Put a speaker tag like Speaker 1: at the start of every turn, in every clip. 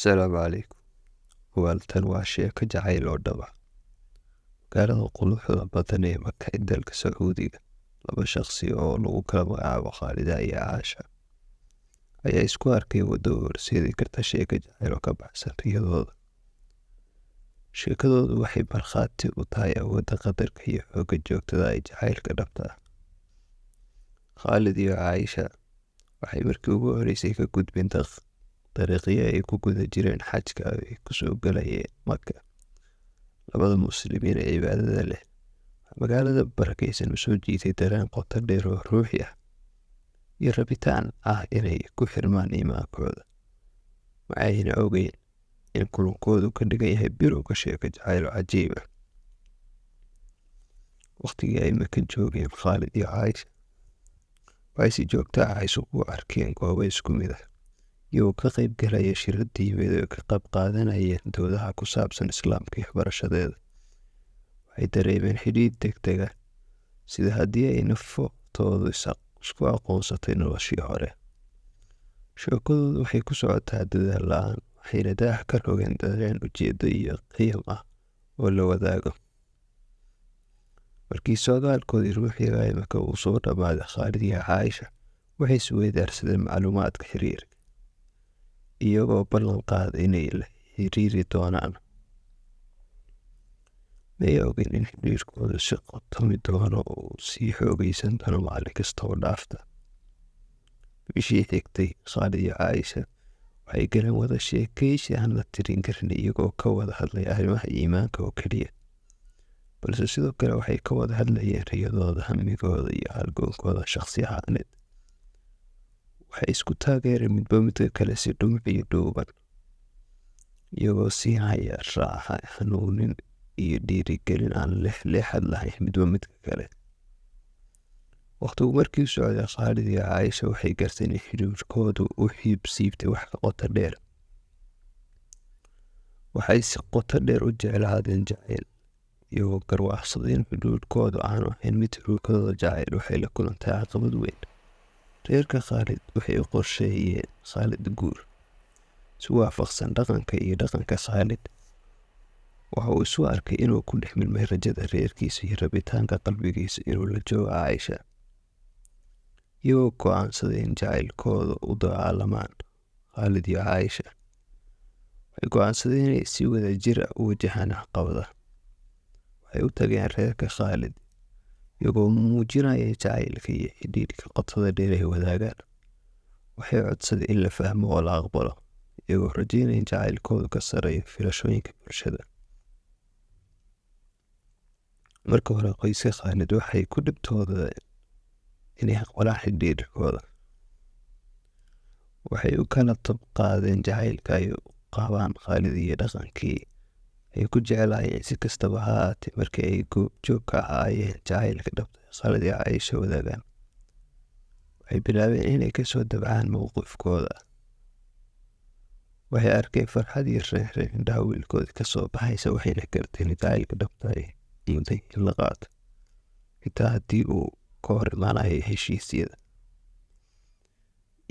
Speaker 1: Asalaamu calaykum. Tan waa sheeko jacayl oo dhab ah. Magaalada quruxda badan ee Maka ee dalka Sacuudiga, laba shaqsi oo lagu kala magacaabo Khaalida iyo Caasha ayaa isku arkay waddo horseedi karta sheeko jacayl oo ka baxsan riyadooda. Sheekadoodu waxay markhaati u tahay awoodda qadarka iyo xoogga joogtada ah ee jacaylka dhabta ah. Khaalid iyo Caasha waxay markii ugu horreysay ka gudbeen dariiqyo ay ku guda jireen xajka ay ku soo galayeen Maka. Labada muslimiin ee cibaadada leh waxaa magaalada barakaysan u soo jiitay dareen qoto dheer oo ruuxi ah iyo rabitaan ah inay ku xirmaan iimaankooda. Waxayna ogeyn in kulankoodu ka dhigan yahay bilowga sheeko jacayl oo cajiib ah. Waqtigii ay Maka joogeen, Khaalid iyo Caasha waxay si joogto ah isugu arkeen goobo isku mid ah, iyagoo ka qayb galaya shirar diimeed oo ka qayb qaadanayeen doodaha ku saabsan islaamka iyo waxbarashadeeda. Waxay dareemeen xidhiidh degdeg ah, sida haddii ay naftoodu isku aqoonsatay noloshii hore. Sheekadoodu waxay ku socotaa dadaal la'aan, waxayna daah ka rogeen dareen ujeeddo iyo qiyam ah oo la wadaago. Markii socdaalkoodii ruuxiga ah ee Maka uu soo dhammaaday, Khaalid iyo Caasha waxay isweydaarsadeen macluumaadka xiriirka, iyagoo ballan qaaday inay la xiriiri doonaan. May ogin in xiriirkoodu si qotomi doono oo uu sii xoogaysan doono maalin kasta oo dhaafta. Bishii xigtay, Khaalid iyo Caasha waxay galeen wada sheekaysi aan la tirin karin, iyagoo ka wada hadlay arrimaha iimaanka oo keliya, balse sidoo kale waxay ka wada hadlayeen riyadooda, hamigooda iyo halgoonkooda shakhsi ahaaneed. Waxay isku taageereen midba midka kale si dhumuc iyo dhuuban, iyagoo sii haya raaxa, hanuunin iyo dhiirigelin aan leexleexad lahayn midba midka kale. Waqtigu markii socday, Khaalid iyo Caasha waxay garteen in xiriirkoodu u siibtay wax ka qoto dheer. Waxay si qoto dheer u jeclaadeen jacayl, iyagoo garwaaqsaday in xiriirkoodu aanu ahayn mid ruuxooda jacayl. Waxay la kulantay caqabad weyn. Reerka Khaalid waxay u qorsheeyeen Khaalid guur si waafaqsan dhaqanka iyo dhaqanka Khaalid. Waxa uu isu arkay inuu ku dhex milmay rajada reerkiisa iyo rabitaanka qalbigiisa inuu la joogo Caasha, iyagoo go'aansaday in jacaylkooda u dagaalamaan. Khaalid iyo Caasha waxay go'aansadeen inay si wadajir ah u wajahaan caqabadaha. Waxay u tageen reerka Khaalid iyagoo muujinaya jacaylka iyo xidhiidhka qotada dheer ay wadaagaan. Waxay codsadeen in la fahmo oo la aqbalo, iyagoo rajeynaya in jacaylkoodu ka sarreeyo filashooyinka bulshada. Marka hore, qoyska Khaalid waxay ku dhibtoodeen inay aqbalaan xidhiidhkooda. Waxay u kala tabqaadeen jacaylka ay u qabaan Khaalid iyo dhaqankii ay ku jeclaayeen. Si kastaba ha ahaatee, markii ay goobjoog ka ahaayeen jacaylka dhabta ee Khaalid iyo Caasha wadaagaan, waxay bilaabeen inay ka soo dabcaan mowqifkooda. Waxay arkeen farxad iyo reynreyn indhaha wiilkoodii ka soo baxaysa, waxayna garteen in jacaylka dhabta ah mudan in la qaato, xitaa haddii uu ka hor imaanayo heshiisyada.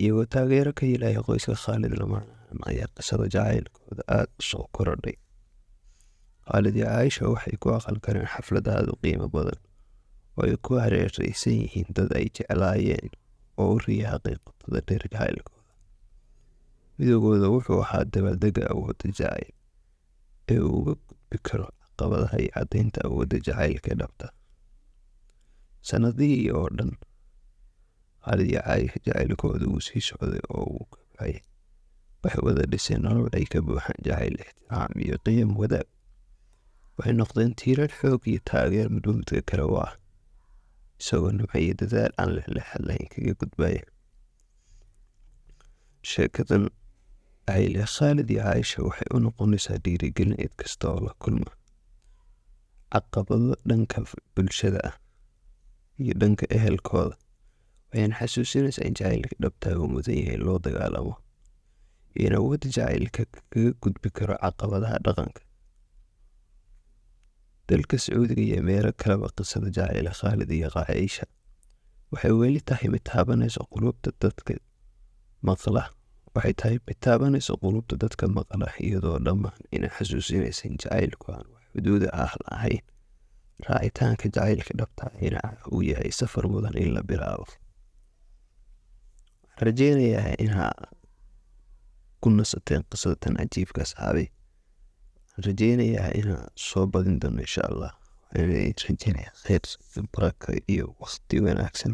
Speaker 1: Iyagoo taageero ka helaya qoyska Khaalid, lamaanahan ayaa qisada jacaylkooda aad u soo korodhay. Khaalid iyo Caasha waxay ku aqal galeen xaflad aad u qiimo badan oo ay ku hareeraysan yihiin dad ay jeclaayeen oo u riyaaqay qotada dheer jacaylkooda. Midowgooda wuxuu ahaa dabaaldegga awoodda jacayl ee uu uga gudbi karo caqabadaha iyo caddaynta awoodda jacaylka dhabta. Sannadihii oo dhan, Khaalid iyo Caasha jacaylkooda wuu sii socday oo wuu kobcay. Waxay wada dhiseen nolol ay ka buuxaan jacayl, ixtiraam iyo qiyam wadaag. Waxay noqdeen tiirar xoog iyo taageer midba midka kale u ah, isagoo nimco iyo dadaal aan leexleexad lahayn kaga gudbaya. Sheekadan jacayl ee Khaalid iyo Caasha waxay u noqonaysaa dhiirigelin cid kasta oo la kulma caqabado dhanka bulshada ah iyo dhanka ehelkooda. Waxayna xasuusinaysaa in jacaylka dhabta ah uu mudan yahay loo dagaalamo, iyo in awoodda jacaylka kaga gudbi karo caqabadaha dhaqanka. Dalka Sacuudiga iyo meelo kaleba, qisada jacayl ee Khaalid iyo Caasha waxay weli tahay mid taabanaysa qulubta dadka maqla waxay tahay mid taabanaysa qulubta dadka maqla iyadoo dhammaan inay xasuusinaysan jacaylku aan wax xuduuda ah lahayn. Raacitaanka jacaylka dhabtaahina uu yahay safar mudan in la bilaabo. Waxaan rajeynayaa inaa ku nasateen qisadatan cajiibka asxaabi. Waxaan rajeynayaa inaa soo badin doono insha allah. Waxaan rajeynayaa khayr, baraka iyo waqti wanaagsan.